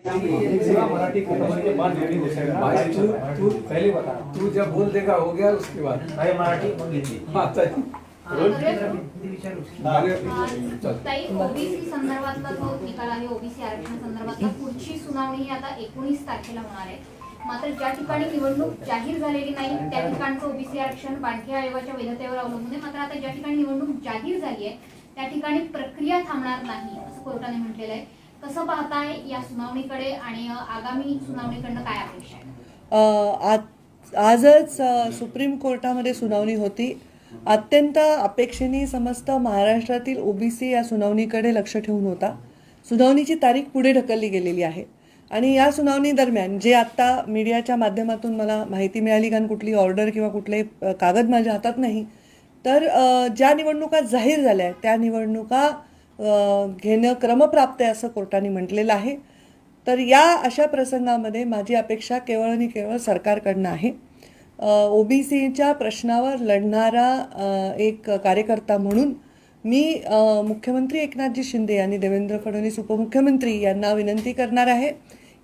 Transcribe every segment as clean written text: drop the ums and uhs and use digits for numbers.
मराठी के बाद भाई तू पहले बता, तू जब बोल देगा हो गया उसके बाद भाई मराठी ताई ओबीसी संदर्भातला जो निकाल आहे ओबीसी आरक्षण संदर्भातला पुढची सुनावणी ही आता 19 तारखेला होणार आहे. मात्र ज्या ठिकाणी निवडणूक जाहीर झालेली नाही त्या ठिकाणचं ओबीसी आरक्षण पाणथी आयोगाच्या वैधतेवर अवलंबून आहे. मात्र आता ज्या ठिकाणी निवडणूक जाहीर झाली आहे त्या ठिकाणी प्रक्रिया थांबणार नाही असं कोर्टाने म्हटलेलं आहे. कसं पाहताय या सुनावणीकडे आणि आगामी सुनावणीकडनं काय अपेक्षा आहे? आजच सुप्रीम कोर्टामध्ये सुनावणी होती. अत्यंत अपेक्षेने समस्त महाराष्ट्रातील ओबीसी या सुनावणीकडे लक्ष ठेवून होता. सुनावणीची तारीख पुढे ढकलली गेलेली आहे आणि या सुनावणी दरम्यान जे आत्ता मीडियाच्या माध्यमातून मला माहिती मिळाली, कारण कुठली ऑर्डर किंवा कुठले कागद माझ्या हातात नाही, तर ज्या निवडणुका जाहीर झाल्या त्या निवडणुका घेणं क्रमप्राप्त आहे असं कोर्टाने म्हटलेलं आहे. तर या अशा प्रसंगामध्ये माझी अपेक्षा केवळ आणि केवळ सरकारकडनं आहे. ओबीसीच्या प्रश्नावर लढणारा एक कार्यकर्ता म्हणून मी मुख्यमंत्री एकनाथजी शिंदे आणि देवेंद्र फडणवीस उपमुख्यमंत्री यांना विनंती करणार आहे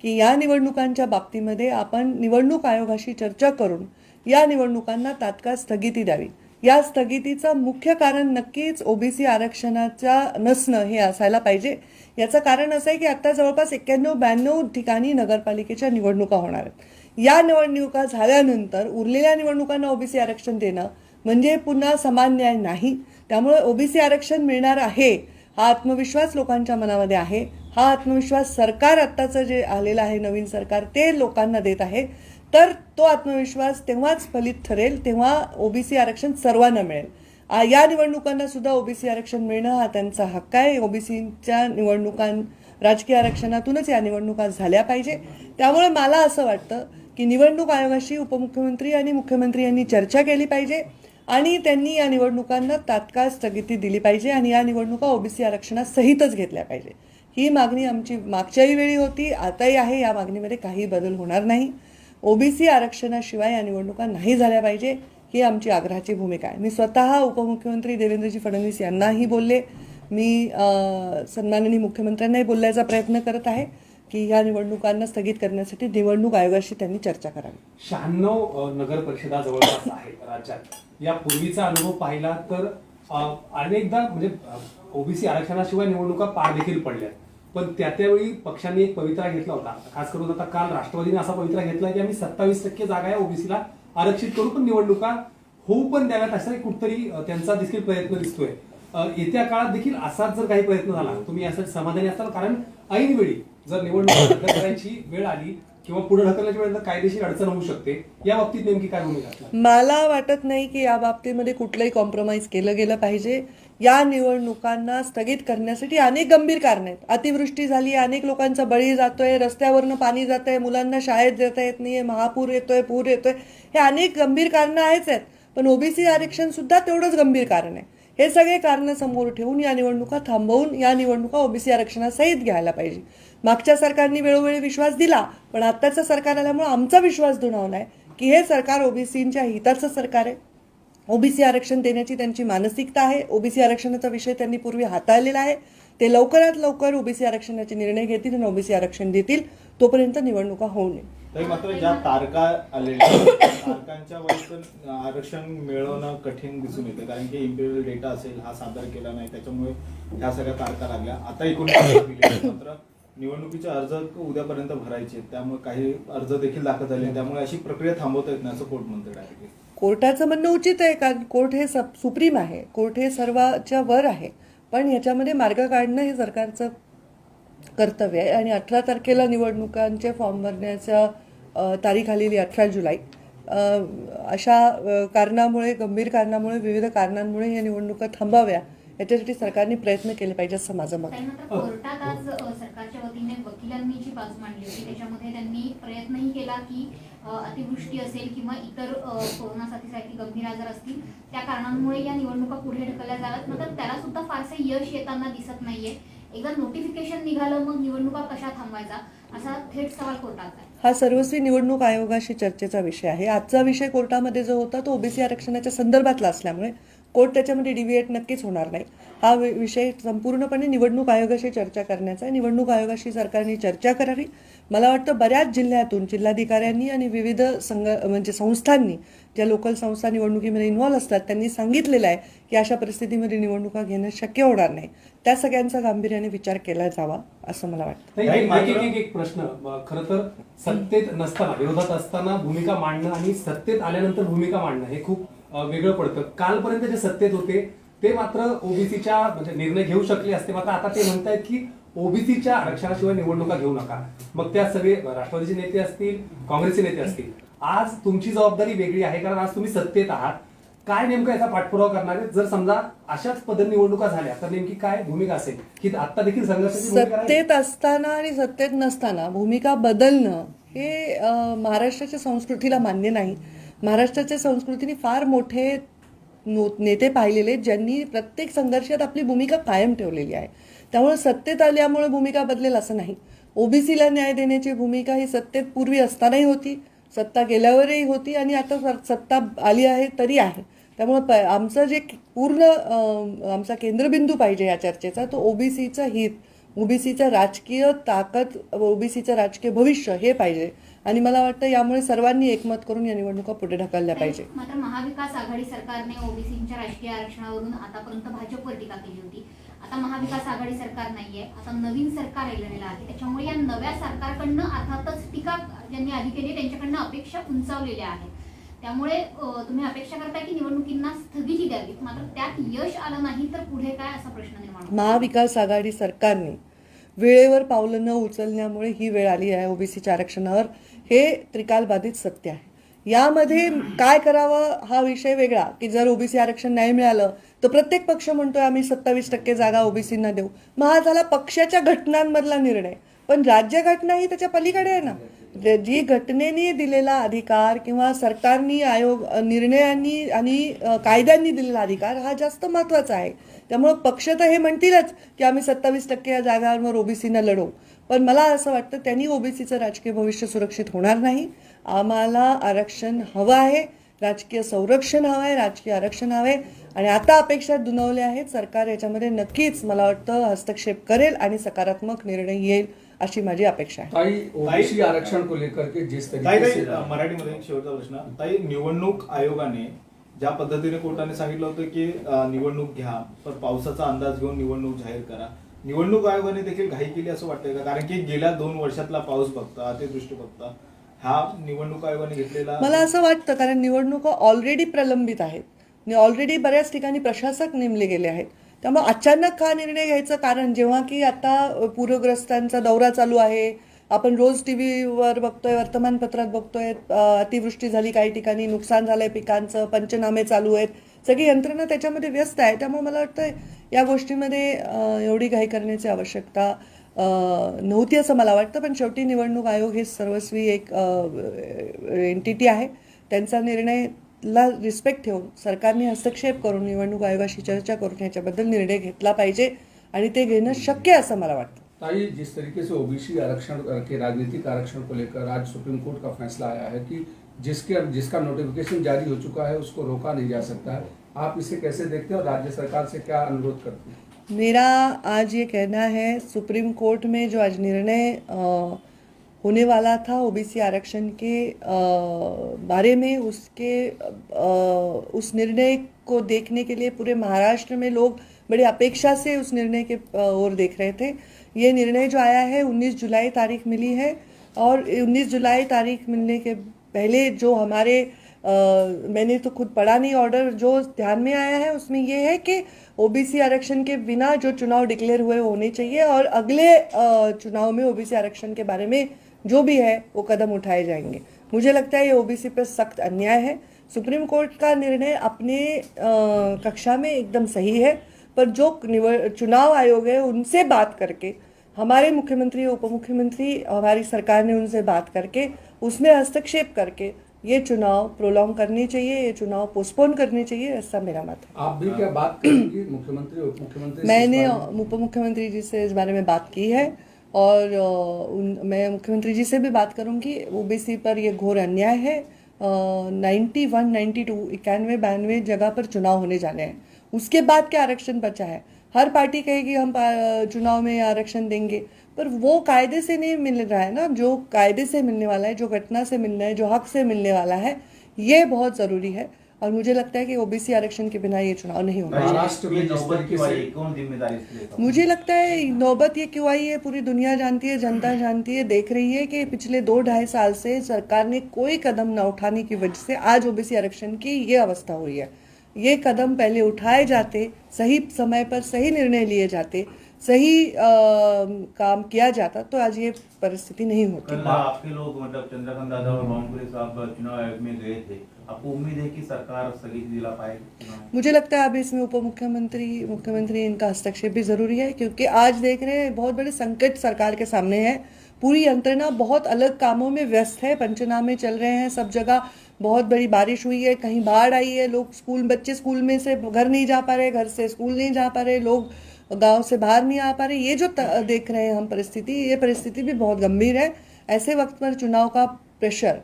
की या निवडणुकांच्या बाबतीमध्ये आपण निवडणूक आयोगाशी चर्चा करून या निवडणुकांना तात्काळ स्थगिती द्यावी. या स्थगितीचं मुख्य कारण नक्कीच ओबीसी आरक्षणाचा नसणं हे असायला पाहिजे. याचं कारण असं आहे की आता जवळपास 91-92 ठिकाणी नगरपालिकेच्या निवडणुका होणार आहेत. या निवडणुका झाल्यानंतर उरलेल्या निवडणुकांना ओबीसी आरक्षण देणं म्हणजे पुन्हा समान न्याय नाही. त्यामुळे ओबीसी आरक्षण मिळणार आहे हा आत्मविश्वास लोकांच्या मनामध्ये आहे. हा आत्मविश्वास सरकार आत्ताचं जे आलेलं आहे नवीन सरकार ते लोकांना देत आहे. तर तो आत्मविश्वास तेव्हाच फलित ठरेल तेव्हा ओबीसी आरक्षण सर्वांना मिळेल. या निवडणुकांना सुद्धा ओबीसी आरक्षण मिळणं हा त्यांचा हक्क आहे. ओबीसीच्या राजकीय आरक्षणातूनच या निवडणुका झाल्या पाहिजे. त्यामुळे मला असं वाटतं की निवडणूक आयोगाशी उपमुख्यमंत्री आणि मुख्यमंत्री यांनी चर्चा केली पाहिजे आणि त्यांनी या निवडणुकांना तात्काळ स्थगिती दिली पाहिजे आणि या निवडणुका ओबीसी आरक्षणासहितच घेतल्या पाहिजे. ही मागणी आमची मागच्याही वेळी होती, आताही आहे. या मागणीमध्ये काही बदल होणार नाही. ओबीसी आरक्षणाशिवाय या निवडणुका नाही झाल्या पाहिजे ही आमची आग्रहाची भूमिका आहे. मी स्वतः उपमुख्यमंत्री देवेंद्रजी फडणवीस यांनाही बोलले, मी सन्माननीय मुख्यमंत्र्यांनाही बोलण्याचा प्रयत्न करत आहे की या निवडणुकांना स्थगित करण्यासाठी निवडणूक आयोगाशी त्यांनी चर्चा करावी. 96 नगर परिषदा जवळपास आहे राज्यात. या पूर्वीचा अनुभव पाहिला तर अनेकदा म्हणजे ओबीसी आरक्षणाशिवाय निवडणुका पार देखील पडल्या, पण त्यावेळी पक्षांनी एक पवित्रा घेतला होता. खास करून आता काल राष्ट्रवादीने असा पवित्रा घेतला की आम्ही 27% जागा या ओबीसीला आरक्षित करू, पण निवडणुका होऊ पण द्याव्यात असा कुठतरी त्यांचा देखील प्रयत्न दिसतोय. येत्या काळात देखील असाच जर काही प्रयत्न झाला तुम्ही यासाठी समाधानी असाल? कारण ऐनवेळी जर निवडणूक रद्द करायची वेळ आली किंवा पुढे ढकलण्याची वेळ तर कायदेशीर अडचण होऊ शकते. या बाबतीत नेमकी काय भूमिका असणार? मला वाटत नाही की या बाबतीमध्ये कुठलंही कॉम्प्रोमाइज केलं गेलं पाहिजे. या निवडणुकांना स्थगित करण्यासाठी अनेक गंभीर कारण आहेत. अतिवृष्टी झाली, अनेक लोकांचा बळी जातोय, रस्त्यावरनं पाणी जातंय, मुलांना शाळेत जाता येत नाहीये, महापूर येतोय, पूर येतोय, हे अनेक गंभीर कारणं आहेत. पण ओबीसी आरक्षण सुद्धा तेवढंच गंभीर कारण आहे. हे सगळे कारणं समोर ठेवून या निवडणुका थांबवून या निवडणुका ओबीसी आरक्षणासहित घ्यायला पाहिजे. मागच्या सरकारने वेळोवेळी विश्वास दिला, पण आत्ताचं सरकार आल्यामुळे आमचा विश्वास दुणावलाय की हे सरकार ओबीसींच्या हिताचं सरकार आहे. ओबीसी आरक्षण देण्याची त्यांची मानसिकता आहे. ओबीसी आरक्षणाचा विषय त्यांनी पूर्वी हाताळलेला आहे. ते लवकरात लवकर ओबीसी आरक्षणाचे निर्णय घेतील आणि ओबीसी आरक्षण देतील. तोपर्यंत निवडणुका होऊ नये. तरी मात्र ज्या तारखा आलेल्या तारखांच्या वरती आरक्षण मिळवणं कठीण दिसून येते, कारण की इम्पिरियल डेटा असेल हा सादर केला नाही, त्याच्यामुळे ह्या सगळ्या तारखा लागल्या. आता 19 मात्र निवडणुकीचे अर्ज उद्यापर्यंत भरायचे, त्यामुळे काही अर्ज देखील दाखल झाले, त्यामुळे अशी प्रक्रिया थांबवता येत नाही असं कोर्ट म्हणतं. डायरेक्टली कोर्टाचं म्हणणं उचित आहे, कारण कोर्ट हे सुप्रीम आहे, कोर्ट हे सर्वाच्या वर आहे. पण ह्याच्यामध्ये मार्ग काढणं हे सरकारचं कर्तव्य आहे. आणि 18 तारखेला निवडणुकांचे फॉर्म भरण्याचा तारीख आलेली 18 जुलै. अशा कारणामुळे, गंभीर कारणामुळे, विविध कारणांमुळे या निवडणुका थांबाव्या याच्यासाठी सरकारने प्रयत्न केले पाहिजे असं माझं मत आहे. कोर्टात आज सरकारच्या वतीने वकिलांनी जी बाजू मांडली होती त्याच्यामध्ये त्यांनी प्रयत्नही केला की अतिवृष्टी असेल किंवा इतर कोरोना साथीसारखी गंभीर आजार असतील त्या कारणांमुळे या निवडणुका पुढे ढकलल्या जाव्यात. मात्र त्याला सुद्धा फारसे यश येताना दिसत नाहीये. एकदा नोटिफिकेशन निघालं मग निवडणुका कशा थांबवायचा असा थेट सवाल कोर्टात आहे. हा सर्वस्वी निवडणूक आयोगाशी चर्चेचा विषय आहे. आजचा विषय कोर्टामध्ये जो होता तो ओबीसी आरक्षणाच्या संदर्भातला असल्यामुळे कोर्ट त्याच्यामध्ये डिव्हिएट नक्कीच होणार नाही. हा विषय संपूर्णपणे निवडणूक आयोगाशी चर्चा करण्याचा आहे. निवडणूक आयोगाशी सरकारने चर्चा करावी. मला वाटतं बऱ्याच जिल्ह्यातून जिल्हाधिकाऱ्यांनी आणि विविध म्हणजे संस्थांनी, ज्या लोकल संस्था निवडणुकीमध्ये इन्व्हॉल्व असतात, त्यांनी सांगितलेलं आहे की अशा परिस्थितीमध्ये निवडणुका घेणं शक्य होणार नाही. त्या सगळ्यांचा गांभीर्याने विचार केला जावा असं मला वाटतं. एक प्रश्न, खरं तर सत्तेत नसताना, विरोधात असताना भूमिका मांडणं आणि सत्तेत आल्यानंतर भूमिका मांडणं हे खूप वेगळं पडतं. कालपर्यंत जे सत्तेत होते ते मात्र ओबीसीच्या म्हणजे निर्णय घेऊ शकले असते, मात्र आता ते म्हणतायत की ओबीसीच्या आरक्षणाशिवाय निवडणुका घेऊ नका. मग त्या सगळे राष्ट्रवादीचे नेते असतील, काँग्रेसचे नेते असतील, आज तुमची जबाबदारी वेगळी आहे, कारण आज तुम्ही सत्तेत आहात. काय नेमकं याचा पाठपुरावा करणार आहे? जर समजा अशाच पद्धती निवडणुका झाल्या तर नेमकी काय भूमिका असेल, की आता देखील संघर्षाची भूमिका आहे? सत्तेत असताना आणि सत्तेत नसताना भूमिका बदलणं हे महाराष्ट्राच्या संस्कृतीला मान्य नाही. महाराष्ट्राच्या संस्कृतीने फार मोठे नेते पाहिलेले ज्यांनी प्रत्येक संघर्षात आपली भूमिका कायम ठेवलेली आहे. त्यामुळे सत्तेत आल्यामुळे भूमिका बदलेल असं नाही. ओबीसीला न्याय देण्याची भूमिका ही सत्तेत पूर्वी असतानाही होती, सत्ता गेल्यावरही होती आणि आता सत्ता आली आहे तरी आहे. त्यामुळे आमचं जे पूर्ण आमचा केंद्रबिंदू पाहिजे या चर्चेचा तो ओबीसीचं हित, ओबीसीचं राजकीय ताकद, ओबीसीचं राजकीय भविष्य हे पाहिजे. आणि मला वाटतं यामुळे सर्वांनी एकमत करून या निवडणुका पुढे ढकलल्या पाहिजे. मात्र महाविकास आघाडी सरकारने ओबीसीच्या राजकीय आरक्षणावरून आतापर्यंत भाजपवर टीका केली होती. आता महाविकास आघाडी सरकार नाहीये, आता नवीन सरकार आलेलं आहे. त्याच्यामुळे या नव्या सरकारकडनं अर्थातच टीका ज्यांनी आधी केली त्यांच्याकडनं अपेक्षा उंचावलेल्या आहेत. त्यामुळे तुम्ही अपेक्षा करताय की निवडणुकींना स्थगिती द्यावी, मात्र त्यात यश आलं नाही तर पुढे काय असा प्रश्न निर्माण होतो. महाविकास आघाडी सरकारने वेळेवर पावलं न उचलण्यामुळे ही वेळ आली आहे ओबीसीच्या आरक्षणावर, हे त्रिकालबाधित सत्य आहे. यामध्ये काय करावं हा विषय वेगळा, की जर ओबीसी आरक्षण नाही मिळालं तर प्रत्येक पक्ष म्हणतोय आम्ही 27% जागा ओबीसींना देऊ. मग हा झाला पक्षाच्या घटनांमधला निर्णय, पण राज्यघटना ही त्याच्या पलीकडे आहे ना. जी घटनेने दिलेला अधिकार किंवा सरकारनी निर्णयांनी आणि कायद्यांनी दिलेला अधिकार हा जास्त महत्त्वाचा आहे. त्यामुळे पक्ष तर हे म्हणतीलच की आम्ही 27% या जागांवर ओबीसीना लढवू, पण मला असं वाटतं त्यांनी ओबीसीचं राजकीय भविष्य सुरक्षित होणार नाही. आम्हाला आरक्षण हवं आहे, राजकीय संरक्षण हवं आहे, राजकीय आरक्षण हवं आहे. आणि आता अपेक्षा दुणवल्या आहेत. सरकार याच्यामध्ये नक्कीच मला वाटतं हस्तक्षेप करेल आणि सकारात्मक निर्णय येईल अशी माझी अपेक्षा आहे. ओबीसी आरक्षण को लेकर के जिस तरीके से मराठीमध्ये एक शेवटचा प्रश्न. ताई, निवडणूक आयोगाने ज्या पद्धतीने कोर्टाने सांगितलं होतं की निवडणूक घ्या, तर पावसाचा अंदाज घेऊन निवडणूक जाहीर करा, निवडणूक आयोगाने देखील घाई केली असं वाटतंय का? कारण की गेल्या 2 वर्षातला पाऊस बघता, अतिवृष्टी बघता, हा निवडणूक आयोगाने घेतलेला. मला असं वाटतं कारण निवडणुका ऑलरेडी प्रलंबित आहेत, ऑलरेडी बऱ्याच ठिकाणी प्रशासक नेमले गेले आहेत. त्यामुळे अचानक हा निर्णय घ्यायचं कारण, जेव्हा की आता पूरग्रस्तांचा दौरा चालू आहे, आपण रोज टीव्हीवर बघतोय, वर्तमानपत्रात बघतोय, अतिवृष्टी झाली, काही ठिकाणी नुकसान झालंय पिकांचं, पंचनामे चालू आहेत, सगळी यंत्रणा त्याच्यामध्ये व्यस्त आहे. त्यामुळे मला वाटतं या गोष्टीमध्ये एवढी घाई करण्याची आवश्यकता नव्हती असं मला वाटतं. पण शेवटी निवडणूक आयोग हे सर्वस्वी एक एंटिटी आहे. त्यांचा निर्णयला रिस्पेक्ट ठेवून सरकारने हस्तक्षेप करून निवडणूक आयोगाशी चर्चा करून याच्याबद्दल निर्णय घेतला पाहिजे आणि ते घेणं शक्य आहे असं मला वाटतं. ताई, जिस तरीके से ओबीसी आरक्षण के राजनीतिक आरक्षण को लेकर आज सुप्रीम कोर्ट का फैसला आया है कि जिसका नोटिफिकेशन जारी हो चुका है उसको रोका नहीं जा सकता है, आप इसे कैसे देखते हैं और राज्य सरकार से क्या अनुरोध करते हैं? मेरा आज ये कहना है, सुप्रीम कोर्ट में जो आज निर्णय होने वाला था ओबीसी आरक्षण के बारे में, उस निर्णय को देखने के लिए पूरे महाराष्ट्र में लोग बड़ी अपेक्षा से उस निर्णय के ओर देख रहे थे. ये निर्णय जो आया है 19 जुलाई तारीख मिली है और 19 जुलाई तारीख मिलने के पहले जो हमारे मैंने तो खुद पढ़ा नहीं ऑर्डर, जो ध्यान में आया है उसमें ये है कि ओबीसी आरक्षण के बिना जो चुनाव डिक्लेयर हुए होने चाहिए और अगले चुनाव में ओबीसी आरक्षण के बारे में जो भी है वो कदम उठाए जाएंगे. मुझे लगता है ये ओबीसी पर सख्त अन्याय है. सुप्रीम कोर्ट का निर्णय अपने कक्षा में एकदम सही है, पर जो चुनाव आयोग है उनसे बात करके, हमारे मुख्यमंत्री उप मुख्यमंत्री, हमारी सरकार ने उनसे बात करके उसमें हस्तक्षेप करके ये चुनाव प्रोलॉन्ग करनी चाहिए, ये चुनाव पोस्टपोन करने चाहिए, ऐसा मेरा मत है. आप भी क्या बात करेंगी मुख्यमंत्री उप मुख्यमंत्री? मैंने उप मुख्यमंत्री जी से इस बारे में बात की है और मैं मुख्यमंत्री जी से भी बात करूंगी. ओबीसी पर ये घोर अन्याय है. 91, 92, 91, 92 जगह पर चुनाव होने जाने हैं. उसके बाद क्या आरक्षण बचा है? हर पार्टी कहेगी हम चुनाव में आरक्षण देंगे, पर वो कायदे से नहीं मिल रहा है ना। जो कायदे से मिलने वाला है, जो घटना से मिलना है, जो हक से मिलने वाला है, ये बहुत ज़रूरी है। और मुझे लगता है कि ओबीसी आरक्षण के बिना ये चुनाव नहीं होगा। महाराष्ट्र में जिस तरीके से कौन जिम्मेदारी इसके लिए? मुझे लगता है नौबत ये क्यों आई है, पूरी दुनिया जानती है, जनता जानती है, देख रही है कि पिछले 2-2.5 साल से सरकार ने कोई कदम न उठाने की वजह से आज ओबीसी आरक्षण की ये अवस्था हुई है। ये कदम पहले उठाए जाते, सही समय पर सही निर्णय लिए जाते, सही काम किया जाता, तो आज ये परिस्थिति नहीं होती। कल आपके लोग मतलब चंद्रकांत दादा और बावनकुळे साहब चुनाव आयोग में गए थे, आपको उम्मीद है कि सरकार स्थगित दिला पाएगी? मुझे लगता है अब इसमें उप मुख्यमंत्री, मुख्यमंत्री इनका हस्तक्षेप भी जरूरी है, क्योंकि आज देख रहे हैं बहुत बड़े संकट सरकार के सामने है। पूरी यंत्रणा बहुत अलग कामों में व्यस्त है, पंचनामे चल रहे हैं, सब जगह बहुत बड़ी बारिश हुई है, कहीं बाढ़ आई है, लोग बच्चे स्कूल में से घर नहीं जा पा रहे, घर से स्कूल नहीं जा पा रहे, लोग गांव से बाहर नहीं आ पा रहे। ये जो देख रहे हैं हम परिस्थिति, ये परिस्थिति भी बहुत गंभीर है। ऐसे वक्त पर चुनाव का प्रेशर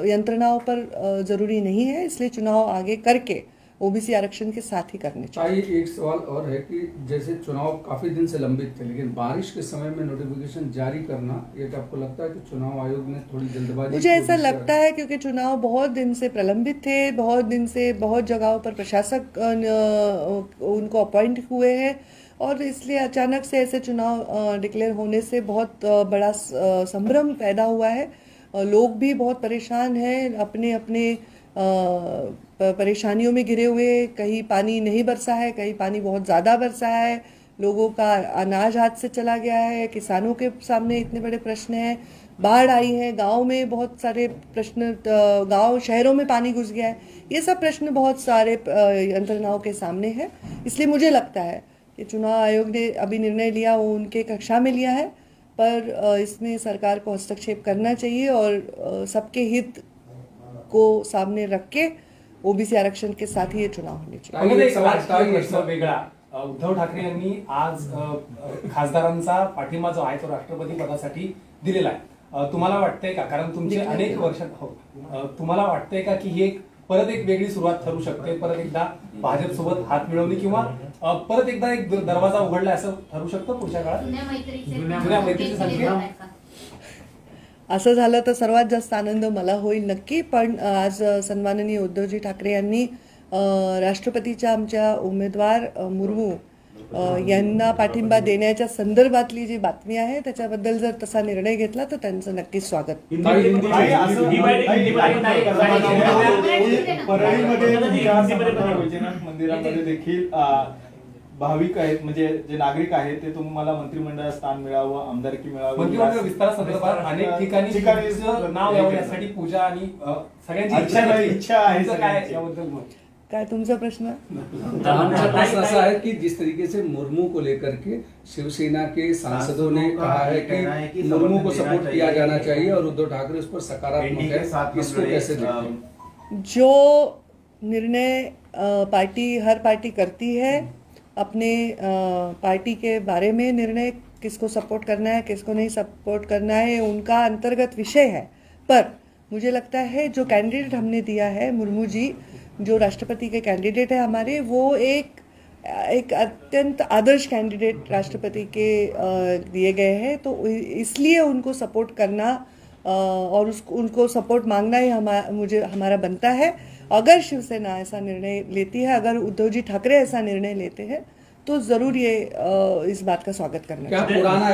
यंत्रणाओं पर जरूरी नहीं है, इसलिए चुनाव आगे करके ओबीसी आरक्षण के साथ ही करने चाहिए। एक सवाल और है कि जैसे चुनाव काफी दिन से लंबित थे, लेकिन बारिश के समय में नोटिफिकेशन जारी करना, ये आपको लगता है कि चुनाव आयोग ने थोड़ी जल्दबाजी? मुझे ऐसा लगता है, क्योंकि चुनाव बहुत दिन से प्रलंबित थे, बहुत दिन से बहुत जगहों पर प्रशासक उनको अपॉइंट हुए हैं, और इसलिए अचानक से ऐसे चुनाव डिक्लेयर होने से बहुत बड़ा संभ्रम पैदा हुआ है। लोग भी बहुत परेशान हैं, अपने अपने परेशानियों में घिरे हुए। कहीं पानी नहीं बरसा है, कहीं पानी बहुत ज़्यादा बरसा है, लोगों का अनाज हाथ से चला गया है, किसानों के सामने इतने बड़े प्रश्न हैं, बाढ़ आई है, गांव में बहुत सारे प्रश्न, गांव शहरों में पानी घुस गया है। ये सब प्रश्न बहुत सारे यंत्रणाओं के सामने हैं। इसलिए मुझे लगता है कि चुनाव आयोग ने अभी निर्णय लिया, वो उनके कक्षा में लिया है, पर इसमें सरकार को हस्तक्षेप करना चाहिए और सबके हित को सामने रख के ओबीसी आरक्षण के साथ ही ये चुनाव होने चाहिए। म्हणजे एक राजकीय प्रश्न वेगळा. उद्धव ठाकरे यांनी आज खासदारांचा पाठिंबा जो आहे तो राष्ट्रपती पदासाठी दिलेला आहे. तुम्हाला वाटतंय का, कारण तुमचे अनेक वर्ष, तुम्हाला वाटतंय का की ही एक परत एक वेगळी सुरुवात ठरू शकते, परत एकदा भाजप सोबत हात मिळवणी किंवा परत एकदा एक दरवाजा उघडला असं ठरू शकतं पुढच्या काळात? जुन्या मैत्रीचे संकेत असं झालं तर सर्वात जास्त आनंद मला होईल नक्की. पण आज सन्माननीय उद्धवजी ठाकरे यांनी राष्ट्रपतीच्या आमच्या उमेदवार मुर्मू यांना पाठिंबा देण्याच्या संदर्भातली जी बातमी आहे त्याच्याबद्दल जर तसा निर्णय घेतला तर त्यांचं नक्कीच स्वागत. मंदिरामध्ये देखील भाविक आहेत, म्हणजे जे नागरिक आहेत ते तुम्हाला मंत्रिमंडळात स्थान मिळावं, आमदारकी मिळावी, मंत्रिमंडळ विस्तारासंदर्भात अनेक ठिकाणी नाव यावं यासाठी पूजा आणि सगळ्यांची इच्छा आहे. काय याबद्दल मत? काय तुमचा प्रश्न? हमारा प्रश्न ऐसा है कि जिस तरीके से मुर्मू को लेकर के शिवसेना के सांसदों ने कहा है कि मुर्मू को सपोर्ट किया जाना चाहिए और उद्धव ठाकरे उस पर सकारात्मक है, इसको कैसे देखते हैं? जो निर्णय हर पार्टी करती है, अपने पार्टी के बारे में निर्णय किसको सपोर्ट करना है, किसको नहीं सपोर्ट करना है, उनका अंतर्गत विषय है। पर मुझे लगता है जो कैंडिडेट हमने दिया है, मुर्मू जी जो राष्ट्रपति के कैंडिडेट है हमारे, वो एक अत्यंत आदर्श कैंडिडेट राष्ट्रपति के दिए गए हैं, तो इसलिए उनको सपोर्ट करना और उनको सपोर्ट मांगना ही हमारा बनता है। अगर शिवसेना ऐसा निर्णय लेती है, अगर उद्धव जी ठाकरे ऐसा निर्णय लेते हैं, तो जरूर ये इस बात का स्वागत करना क्या चाहिए। पुराना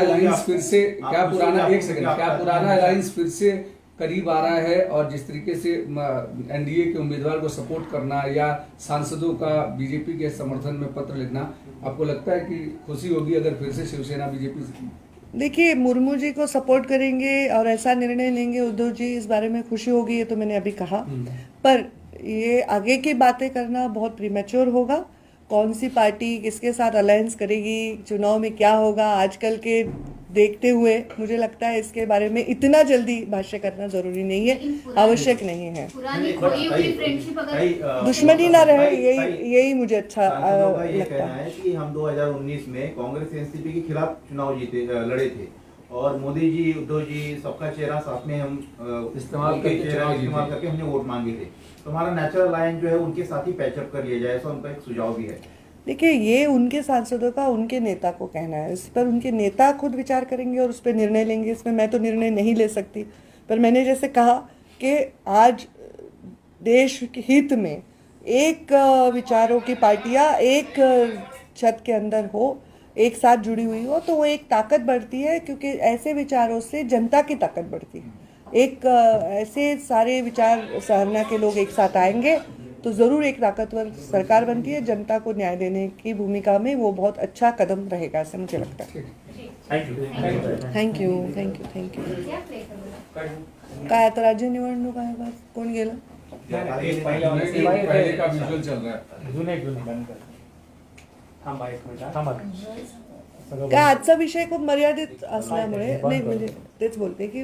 अलायंस फिर से करीब आ रहा है, और जिस तरीके से एनडीए के उम्मीदवार को सपोर्ट करना या सांसदों का बीजेपी के समर्थन में पत्र लिखना, आपको लगता है कि खुशी होगी अगर फिर से शिवसेना बीजेपी? देखिए, मुर्मू जी को सपोर्ट करेंगे और ऐसा निर्णय लेंगे उद्धव जी, इस बारे में खुशी होगी, ये तो मैंने अभी कहा। पर ये आगे की बातें करना बहुत प्रीमेच्योर होगा। कौन सी पार्टी किसके साथ अलायंस करेगी, चुनाव में क्या होगा, आजकल के देखते हुए मुझे लगता है इसके बारे में इतना जल्दी भाष्य करना जरूरी नहीं है, आवश्यक नहीं है। दुश्मनी ना रहे, यही मुझे अच्छा लगता है कि हम 2019 में कांग्रेस एनसीपी के खिलाफ चुनाव लड़े थे और मोदी जी, उद्धव जी, सबका चेहरा साथ में हम इस्तेमाल करके हमने वोट मांगे थे। तो हमारा नेचुरल लाइन जो है उनके साथ ही पैचअप कर लिया जाए, ऐसा उनका एक सुझाव भी है। देखिए, ये उनके सांसदों का उनके नेता को कहना है, इस पर उनके नेता खुद विचार करेंगे और उस पर निर्णय लेंगे। इसमें मैं तो निर्णय नहीं ले सकती। पर मैंने जैसे कहा कि आज देश के हित में एक विचारों की पार्टियां एक छत के अंदर हो, एक साथ जुड़ी हुई हो, तो वो एक ताकत बढ़ती है, क्योंकि ऐसे विचारों से जनता की ताकत बढ़ती है। एक ऐसे सारे विचार सरना के लोग एक साथ आएंगे तो ज़रूर एक ताकतवर सरकार बनती है। जनता को न्याय देने की भूमिका में वो बहुत अच्छा कदम रहेगा, ऐसा मुझे लगता है। थँक्यू काय आता राज्य निवडणूक आयोगात कोण गेलं? पहले का विजुअल चल रहा है। थांबा एक मिनिट. काय आजचा विषय खूप मर्यादित असल्यामुळे नाही, म्हणजे तेच बोलते की